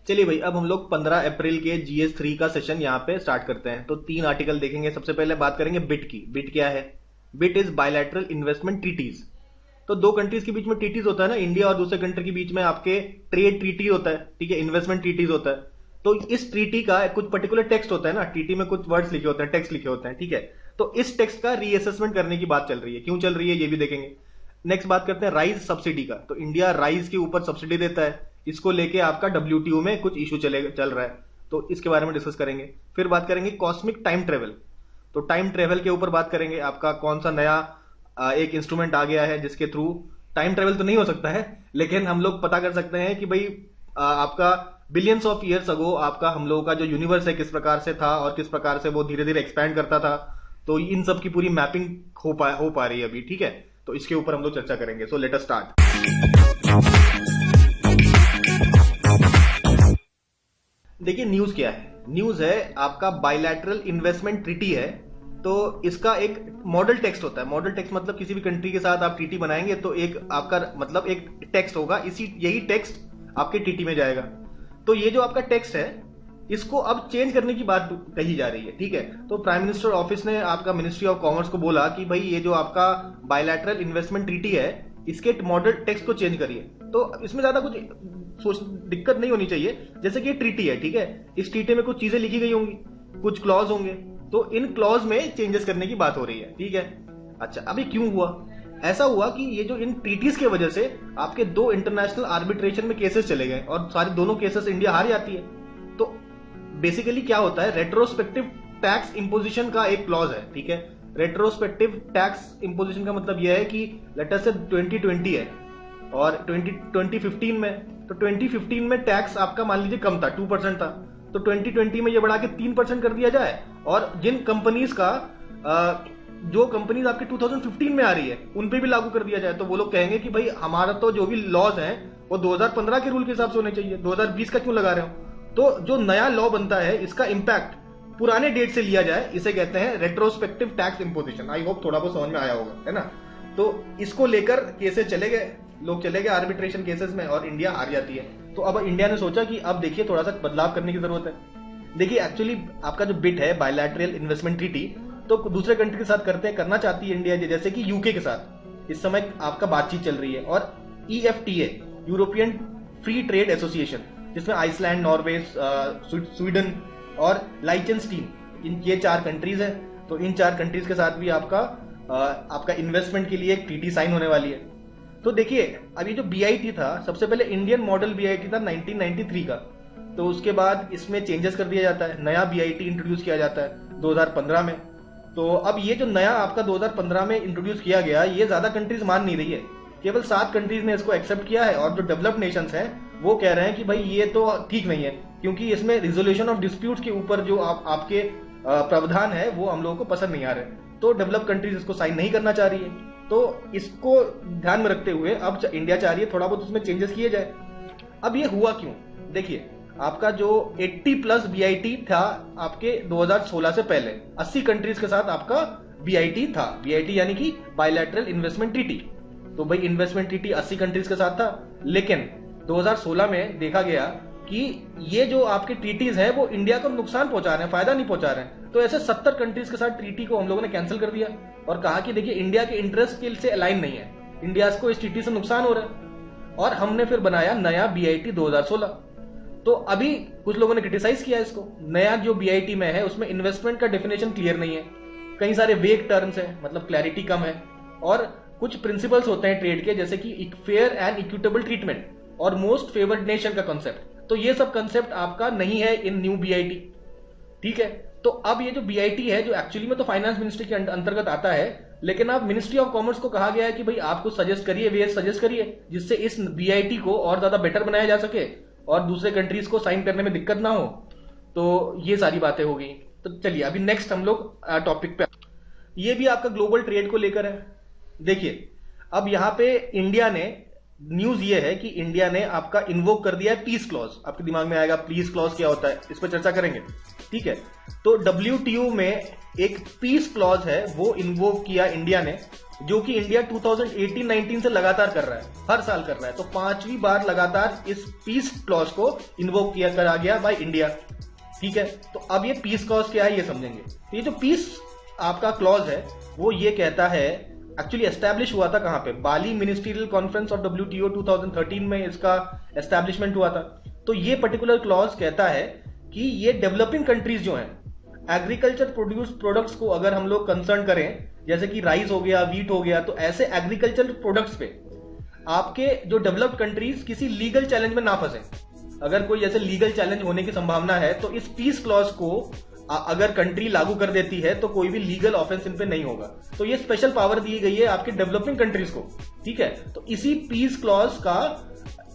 चलिए भाई, अब हम लोग 15 अप्रैल के GS3 का सेशन यहाँ पे स्टार्ट करते हैं। तो 3 आर्टिकल देखेंगे। सबसे पहले बात करेंगे बिट की। बिट क्या है? BIT is bilateral investment treaties. तो दो कंट्रीज के बीच में ट्रीटीज होता है ना, इंडिया और दूसरे कंट्री के बीच में आपके ट्रेड ट्रीटी होता है, ठीक है, इन्वेस्टमेंट ट्रीटीज होता है। तो इस ट्रीटी का कुछ पर्टिकुलर टेक्स्ट होता है ना, ट्रीटी में कुछ वर्ड्स लिखे होते हैं, टेक्स्ट लिखे होते हैं, ठीक है। तो इस टेक्स्ट का रीअसेसमेंट करने की बात चल रही है। क्यों चल रही है ये भी देखेंगे। नेक्स्ट बात करते हैं राइस सब्सिडी का। तो इंडिया राइस के ऊपर सब्सिडी देता है, इसको लेके आपका WTO में कुछ इशू चल रहा है, तो इसके बारे में डिस्कस करेंगे। फिर बात करेंगे कॉस्मिक टाइम ट्रेवल। तो टाइम ट्रेवल के ऊपर बात करेंगे, आपका कौन सा नया एक इंस्ट्रूमेंट आ गया है जिसके थ्रू टाइम ट्रेवल तो नहीं हो सकता है, लेकिन हम लोग पता कर सकते हैं कि भाई आपका बिलियंस ऑफ ईयर्स अगो आपका हम लोगों का जो यूनिवर्स है किस प्रकार से था और किस प्रकार से वो धीरे धीरे एक्सपैंड करता था। तो इन सब की पूरी मैपिंग हो पा रही है अभी, ठीक है। तो इसके ऊपर हम लोग चर्चा करेंगे। So let us start. देखिए न्यूज क्या है। न्यूज है आपका बायलैटरल इन्वेस्टमेंट ट्रीटी है। तो इसका एक मॉडल टेक्स्ट होता है। मॉडल टेक्स्ट मतलब किसी भी कंट्री के साथ आप ट्रीटी बनाएंगे तो एक आपका मतलब एक टेक्स्ट होगा, यही टेक्स्ट आपके ट्रीटी में जाएगा। तो ये जो आपका टेक्स्ट है इसको अब चेंज करने की बात कही जा रही है, ठीक है। तो प्राइम मिनिस्टर ऑफिस ने आपका मिनिस्ट्री ऑफ कॉमर्स को बोला कि भाई ये जो आपका बायलैटरल इन्वेस्टमेंट ट्रीटी है इसके मॉडल टेक्स्ट को चेंज करिए। तो इसमें ज्यादा कुछ दिक्कत नहीं होनी चाहिए। जैसे कि ये ट्रीटी है, ठीक है, इस ट्रीटी में कुछ चीजें लिखी गई होंगी, कुछ क्लॉज होंगे, तो इन क्लॉज में चेंजेस करने की बात हो रही है, ठीक है। अच्छा, अभी क्यों हुआ ऐसा? हुआ कि ये जो इन ट्रीटीज की वजह से आपके 2 इंटरनेशनल आर्बिट्रेशन में केसेस चले गए और सारे दोनों केसेस इंडिया हार जाती है। तो बेसिकली क्या होता है, रेट्रोस्पेक्टिव टैक्स इंपोजिशन का एक क्लॉज है, ठीक है। रेट्रोस्पेक्टिव टैक्स इंपोजिशन का मतलब यह है कि लेट अस से 2020 है और 2015 में, तो 2015 में टैक्स आपका मान लीजिए कम था, 2% था, तो 2020 में ये बढ़ा के 3% कर दिया जाए। और जिन कंपनीज का जो कंपनीज आपके 2015 में आ रही है उन पे भी लागू कर दिया जाए, तो वो लोग कहेंगे कि भाई हमारा तो जो भी लॉज हैं वो 2015 के रूल के हिसाब से होने चाहिए, 2020 का क्यों लगा रहे हो। तो जो नया लॉ बनता है इसका इंपैक्ट पुराने डेट से लिया जाए, इसे कहते हैं retrospective tax imposition. I hope थोड़ा बहुत समझ में आया होगा, है ना। तो इसको लेकर केसेस चले गए, लोग चले गए आर्बिट्रेशन केसेस में और इंडिया हार जाती है। तो अब इंडिया ने सोचा कि अब देखिए थोड़ा सा बदलाव करने की जरूरत है। देखिए एक्चुअली आपका जो बिट है बायलैटरल इन्वेस्टमेंट ट्रीटी, तो दूसरे कंट्री के साथ करना चाहती है इंडिया, जैसे कि यूके के साथ इस समय आपका बातचीत चल रही है। और EFTA European free trade association, जिसमें आइसलैंड, नॉर्वे, स्वीडन और लाइचेनस्टीन, ये 4 कंट्रीज है। तो इन 4 कंट्रीज के साथ भी आपका इन्वेस्टमेंट के लिए एक ट्रीटी साइन होने वाली है। तो देखिए अभी जो BIT था, सबसे पहले इंडियन मॉडल BIT था 1993 का, तो उसके बाद इसमें चेंजेस कर दिया जाता है, नया BIT इंट्रोड्यूस किया जाता है 2015 में। तो अब ये जो नया आपका 2015 में इंट्रोड्यूस किया गया, ये ज्यादा कंट्रीज मान नहीं रही है, केवल 7 कंट्रीज ने इसको एक्सेप्ट किया है। और जो डेवलप्ड नेशंस हैं वो कह रहे हैं कि भाई ये तो ठीक नहीं है, क्योंकि इसमें रिजोल्यूशन ऑफ डिस्प्यूट्स के ऊपर जो आपके प्रावधान है वो हम लोगों को पसंद नहीं आ रहे। तो डेवलप्ड कंट्रीज इसको साइन नहीं करना चाह रही है। तो इसको ध्यान में रखते हुए अब इंडिया चाह रही है थोड़ा बहुत उसमें चेंजेस किए जाए। अब ये हुआ क्यों? देखिए आपका जो 80+ BIT था आपके 2016 से पहले 80 कंट्रीज के साथ आपका BIT था। BIT यानी कि बायलैटरल इन्वेस्टमेंट ट्रीटी। तो भाई इन्वेस्टमेंट ट्रीटी 80 कंट्रीज के साथ था, लेकिन 2016 में देखा गया कि ये जो आपके ट्रीटीज हैं वो इंडिया को नुकसान पहुंचा रहे हैं, फायदा नहीं पहुंचा रहे हैं। तो ऐसे 70 कंट्रीज के साथ ट्रीटी को हम लोगों ने कैंसिल कर दिया और कहा कि देखिए इंडिया के इंटरेस्ट से अलाइन नहीं है, इंडिया को इस ट्रीटी से नुकसान हो रहा है। और हमने फिर बनाया नया BIT 2016। तो अभी कुछ लोगों ने क्रिटिसाइज किया इसको। नया जो BIT में है उसमें इन्वेस्टमेंट का डेफिनेशन क्लियर नहीं है, कई सारे वेग टर्म्स है, मतलब क्लैरिटी कम है, और कुछ प्रिंसिपल्स होते हैं ट्रेड के, जैसे कि फेयर एंड इक्विटेबल ट्रीटमेंट और मोस्ट फेवर्ड नेशन का कॉन्सेप्ट। तो ये सब कंसेप्ट आपका नहीं है इन न्यू BIT, ठीक है। तो अब ये जो BIT है, जो एक्चुअली में तो फाइनेंस मिनिस्ट्री के अंतर्गत आता है, लेकिन अब मिनिस्ट्री ऑफ कॉमर्स को कहा गया है कि भाई आप कुछ सजेस्ट करिए, वे सजेस्ट करिए जिससे इस BIT को और ज्यादा बेटर बनाया जा सके और दूसरे कंट्रीज को साइन करने में दिक्कत ना हो। तो ये सारी बातें हो गई। तो चलिए अभी नेक्स्ट हम लोग टॉपिक पे, ये भी आपका ग्लोबल ट्रेड को लेकर है। देखिए अब यहाँ पे इंडिया ने न्यूज ये है कि इंडिया ने आपका इन्वोक कर दिया है पीस क्लॉज। आपके दिमाग में आएगा पीस क्लॉज क्या होता है, इस पर चर्चा करेंगे, ठीक है। तो WTO में एक पीस क्लॉज है, वो इन्वोक किया इंडिया ने, जो कि इंडिया 2018-19 से लगातार कर रहा है, हर साल कर रहा है। तो 5वीं बार लगातार इस पीस क्लॉज को इन्वोक किया करा गया बाय इंडिया, ठीक है। तो अब ये पीस क्लॉज क्या है ये समझेंगे। तो ये जो पीस आपका क्लॉज है वो ये कहता है, एक्चुअली एस्टैब्लिश हुआ था कहां पे, बाली मिनिस्ट्रियल कॉन्फ्रेंस ऑफ WTO 2013 में इसका एस्टैब्लिशमेंट हुआ था। तो ये पर्टिकुलर क्लॉज कहता है कि ये डेवलपिंग कंट्रीज जो हैं, एग्रीकल्चर प्रोड्यूस प्रोडक्ट्स को अगर हम लोग कंसर्न करें, जैसे कि राइस हो गया, व्हीट हो गया, तो ऐसे एग्रीकल्चर प्रोडक्ट्स पे आपके जो डेवलप्ड कंट्रीज किसी लीगल चैलेंज में ना फंसे। अगर कोई ऐसे लीगल चैलेंज होने की संभावना है तो इस पीस क्लॉज को अगर कंट्री लागू कर देती है तो कोई भी लीगल ऑफेंस इन पे नहीं होगा। तो ये स्पेशल पावर दी गई है आपके डेवलपिंग कंट्रीज को, ठीक है। तो इसी पीस क्लॉज का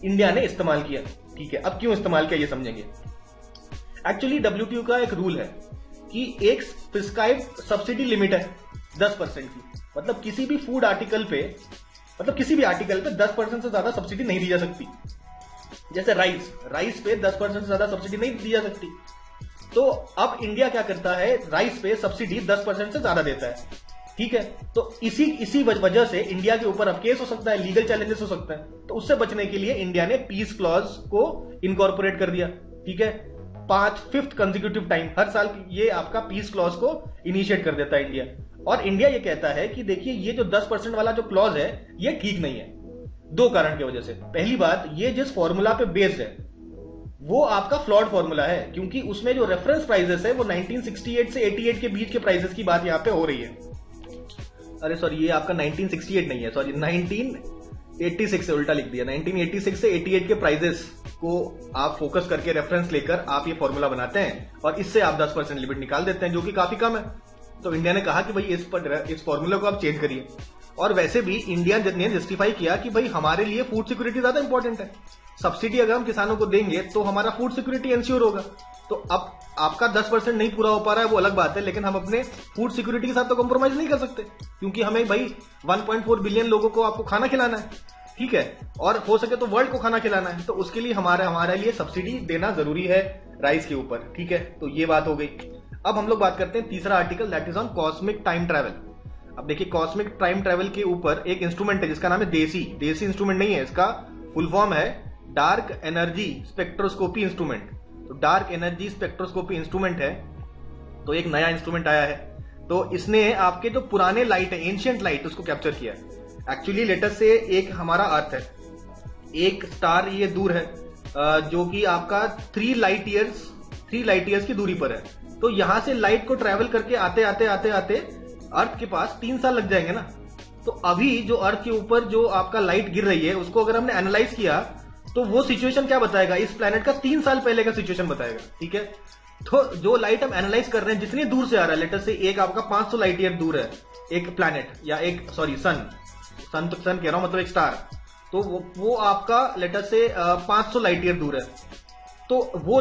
इंडिया ने इस्तेमाल किया, ठीक है। अब क्यों इस्तेमाल किया ये समझेंगे। एक्चुअली WTO का एक रूल है कि एक प्रिस्क्राइब्ड सब्सिडी लिमिट है 10% की, मतलब किसी भी फूड आर्टिकल पे, मतलब किसी भी आर्टिकल पे 10% से ज्यादा सब्सिडी नहीं दी जा सकती। जैसे राइस पे 10% से ज्यादा सब्सिडी नहीं दी जा सकती। तो अब इंडिया क्या करता है, राइस पे सब्सिडी 10% से ज्यादा देता है, ठीक है। तो इसी वजह से इंडिया के ऊपर अब केस हो सकता है, लीगल चैलेंजेस हो सकता है। तो उससे बचने के लिए इंडिया ने पीस क्लॉज को इनकॉर्पोरेट कर दिया, ठीक है। 5th कंसेक्यूटिव टाइम हर साल ये आपका पीस क्लॉज को इनिशिएट कर देता है इंडिया। और इंडिया ये कहता है कि देखिए ये जो 10% वाला जो क्लॉज है ये ठीक नहीं है, 2 कारण की वजह से। पहली बात, ये जिस फॉर्मूला पे बेस्ड है वो आपका फ्लॉड फॉर्मूला है, क्योंकि उसमें जो रेफरेंस प्राइसेस है वो 1968 से 88 के बीच के प्राइसेस की बात यहां पे हो रही है। अरे सॉरी, ये आपका 1968 नहीं है, सॉरी 1986 से उल्टा लिख दिया। 1986 से 88 के प्राइसेस को आप फोकस करके रेफरेंस लेकर आप ये फॉर्मूला बनाते हैं और इससे आप 10% लिमिट निकाल देते हैं, जो कि काफी कम है। तो इंडिया ने कहा कि भाई इस फॉर्मूला को आप चेंज करिए। और वैसे भी इंडिया ने जस्टिफाई किया कि भाई हमारे लिए फूड सिक्योरिटी ज्यादा इंपॉर्टेंट है। सब्सिडी अगर हम किसानों को देंगे तो हमारा फूड सिक्योरिटी इंश्योर होगा। तो अब आपका 10% नहीं पूरा हो पा रहा है वो अलग बात है, लेकिन हम अपने फूड सिक्योरिटी के साथ तो कॉम्प्रोमाइज नहीं कर सकते, क्योंकि हमें भाई 1.4 बिलियन लोगों को आपको खाना खिलाना है, ठीक है। और हो सके तो वर्ल्ड को खाना खिलाना है, तो उसके लिए हमारे लिए सब्सिडी देना जरूरी है राइस के ऊपर, ठीक है। तो ये बात हो गई। अब हम लोग बात करते हैं तीसरा article, that is on cosmic time travel. अब देखिए कॉस्मिक टाइम ट्रैवल के ऊपर एक इंस्ट्रूमेंट है जिसका नाम है देसी इंस्ट्रूमेंट नहीं है, इसका फुल फॉर्म है डार्क एनर्जी स्पेक्ट्रोस्कोपी इंस्ट्रूमेंट। तो डार्क एनर्जी स्पेक्ट्रोस्कोपी इंस्ट्रूमेंट है, तो एक नया इंस्ट्रूमेंट आया है। तो इसने आपके जो पुराने लाइट है, एंशिएंट लाइट, उसको कैप्चर किया है। एक्चुअली लेटेस्ट से एक हमारा अर्थ है, एक स्टार ये दूर है जो कि आपका 3 लाइट ईयर्स की दूरी पर है। तो यहां से लाइट को ट्रेवल करके आते आते अर्थ के पास 3 साल लग जाएंगे ना। तो अभी जो अर्थ के ऊपर जो आपका लाइट गिर रही है उसको अगर हमने एनालाइज किया तो वो सिचुएशन क्या बताएगा, इस प्लेनेट का 3 साल पहले का सिचुएशन बताएगा, ठीक है। तो जो लाइट हम एनालाइज कर रहे हैं जितनी दूर से आ रहा है, लेटर से एक आपका 500 लाइट ईयर दूर है एक प्लेनेट या एक सन कह रहा हूं, मतलब एक स्टार। तो वो आपका लेटर से 500 लाइट ईयर दूर है। तो वो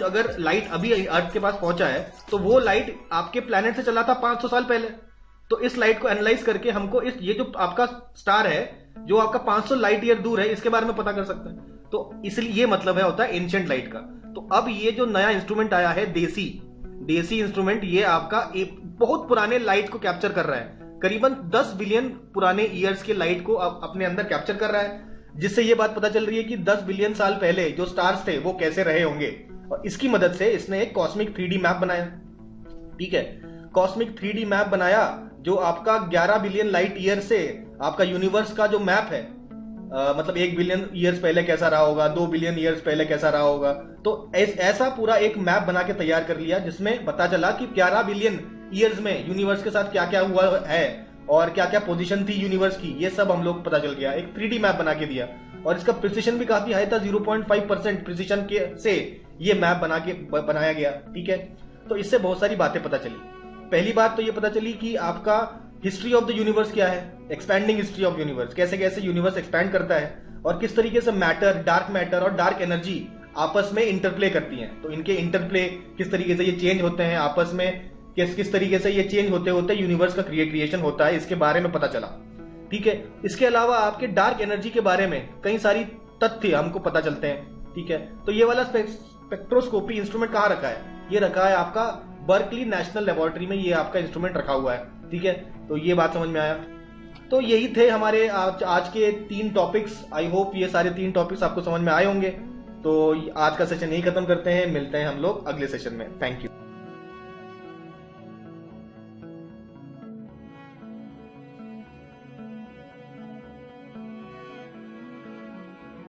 अगर लाइट अभी अर्थ के पास पहुंचा है तो वो लाइट आपके प्लेनेट से चला था 500 साल पहले। तो इस लाइट को एनालाइज करके हमको ये जो आपका स्टार है जो आपका 500 लाइट ईयर दूर है इसके बारे में पता कर सकते हैं। तो इसलिए ये मतलब है होता है एंशिएंट लाइट का। तो अब ये जो नया इंस्ट्रूमेंट आया है देसी इंस्ट्रूमेंट, ये आपका एक बहुत पुराने लाइट को कैप्चर कर रहा है, करीबन 10 बिलियन पुराने ईयर्स के लाइट को अपने अंदर कैप्चर कर रहा है, जिससे ये बात पता चल रही है कि 10 बिलियन साल पहले जो स्टार्स थे वो कैसे रहे होंगे। और इसकी मदद से इसने एक कॉस्मिक 3D मैप बनाया, ठीक है। कॉस्मिक 3D मैप बनाया जो आपका 11 बिलियन लाइट ईयर से आपका यूनिवर्स का जो मैप है, मतलब 1 बिलियन ईयर्स पहले कैसा रहा होगा, 2 बिलियन ईयर्स पहले कैसा रहा होगा। तो ऐसा पूरा एक मैप बना के तैयार कर लिया जिसमें पता चला कि 11 बिलियन ईयर्स में यूनिवर्स के साथ क्या क्या हुआ है और क्या क्या पोजीशन थी यूनिवर्स की, ये सब हम लोग पता चल गया। एक 3D मैप बना के दिया और इसका प्रिसिशन भी काफी हाई था, 0.5% प्रिसिशन से ये मैप बनाया गया, ठीक है। तो इससे बहुत सारी बातें पता चली। पहली बात तो ये पता चली कि आपका हिस्ट्री ऑफ द यूनिवर्स क्या है, एक्सपैंडिंग हिस्ट्री ऑफ यूनिवर्स, कैसे कैसे यूनिवर्स एक्सपैंड करता है और किस तरीके से डार्क मैटर और डार्क एनर्जी आपस में इंटरप्ले करती हैं। तो इनके इंटरप्ले किस तरीके से ये चेंज होते हैं आपस में, किस तरीके से ये चेंज होते होते यूनिवर्स का क्रिएशन होता है, इसके बारे में पता चला। ठीक है। इसके अलावा आपके डार्क एनर्जी के बारे में कई सारी तथ्य हमको पता चलते हैं, ठीक है। तो ये वाला स्पेक्ट्रोस्कोपी इंस्ट्रूमेंट कहाँ रखा है? ये रखा है आपका बर्कली नेशनल लेबोरेटरी में, ये आपका इंस्ट्रूमेंट रखा हुआ है, ठीक है। तो ये बात समझ में आया। तो यही थे हमारे आज के 3 टॉपिक्स। आई होप ये सारे 3 टॉपिक्स आपको समझ में आए होंगे। तो आज का सेशन यही खत्म करते हैं, मिलते हैं हम लोग अगले सेशन में। Thank you.